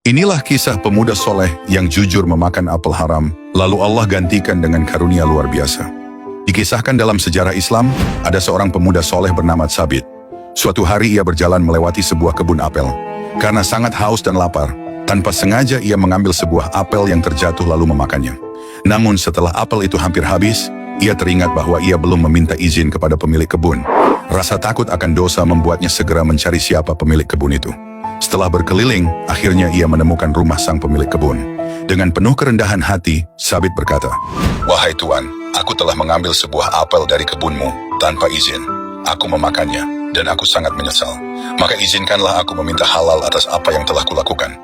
Inilah kisah pemuda soleh yang jujur memakan apel haram, lalu Allah gantikan dengan karunia luar biasa. Dikisahkan dalam sejarah Islam, ada seorang pemuda soleh bernama Tsabit. Suatu hari ia berjalan melewati sebuah kebun apel. Karena sangat haus dan lapar, tanpa sengaja ia mengambil sebuah apel yang terjatuh lalu memakannya. Namun setelah apel itu hampir habis, ia teringat bahwa ia belum meminta izin kepada pemilik kebun. Rasa takut akan dosa membuatnya segera mencari siapa pemilik kebun itu. Setelah berkeliling, akhirnya ia menemukan rumah sang pemilik kebun. Dengan penuh kerendahan hati, Tsabit berkata, "Wahai Tuan, aku telah mengambil sebuah apel dari kebunmu tanpa izin. Aku memakannya, dan aku sangat menyesal. Maka izinkanlah aku meminta halal atas apa yang telah kulakukan."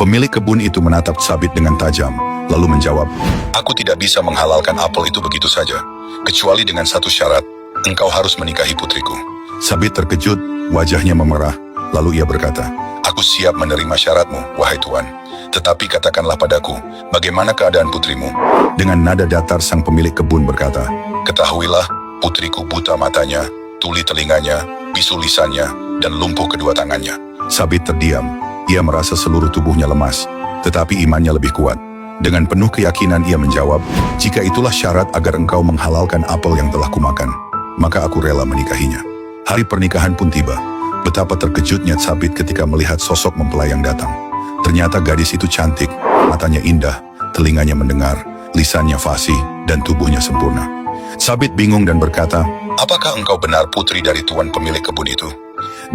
Pemilik kebun itu menatap Tsabit dengan tajam, lalu menjawab, "Aku tidak bisa menghalalkan apel itu begitu saja, kecuali dengan satu syarat, engkau harus menikahi putriku." Tsabit terkejut, wajahnya memerah, lalu ia berkata, "Aku siap menerima syaratmu, wahai Tuan. Tetapi katakanlah padaku, bagaimana keadaan putrimu?" Dengan nada datar sang pemilik kebun berkata, "Ketahuilah, putriku buta matanya, tuli telinganya, bisu lisannya, dan lumpuh kedua tangannya." Tsabit terdiam. Ia merasa seluruh tubuhnya lemas, tetapi imannya lebih kuat. Dengan penuh keyakinan ia menjawab, "Jika itulah syarat agar engkau menghalalkan apel yang telah kumakan, maka aku rela menikahinya." Hari pernikahan pun tiba. Betapa terkejutnya Tsabit ketika melihat sosok mempelai yang datang. Ternyata gadis itu cantik, matanya indah, telinganya mendengar, lisannya fasih, dan tubuhnya sempurna. Tsabit bingung dan berkata, "Apakah engkau benar putri dari tuan pemilik kebun itu?"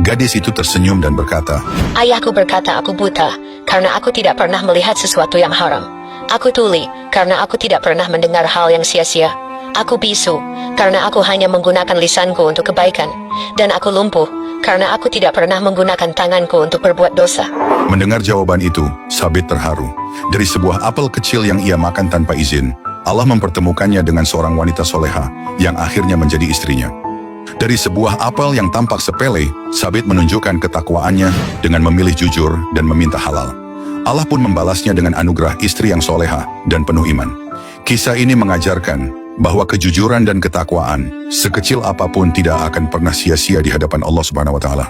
Gadis itu tersenyum dan berkata, "Ayahku berkata aku buta, karena aku tidak pernah melihat sesuatu yang haram. Aku tuli, karena aku tidak pernah mendengar hal yang sia-sia. Aku bisu, karena aku hanya menggunakan lisanku untuk kebaikan. Dan aku lumpuh, karena aku tidak pernah menggunakan tanganku untuk berbuat dosa." Mendengar jawaban itu, Tsabit terharu. Dari sebuah apel kecil yang ia makan tanpa izin, Allah mempertemukannya dengan seorang wanita soleha yang akhirnya menjadi istrinya. Dari sebuah apel yang tampak sepele, Tsabit menunjukkan ketakwaannya dengan memilih jujur dan meminta halal. Allah pun membalasnya dengan anugerah istri yang soleha dan penuh iman. Kisah ini mengajarkan bahwa kejujuran dan ketakwaan, sekecil apapun, tidak akan pernah sia-sia di hadapan Allah Subhanahu wa Ta'ala.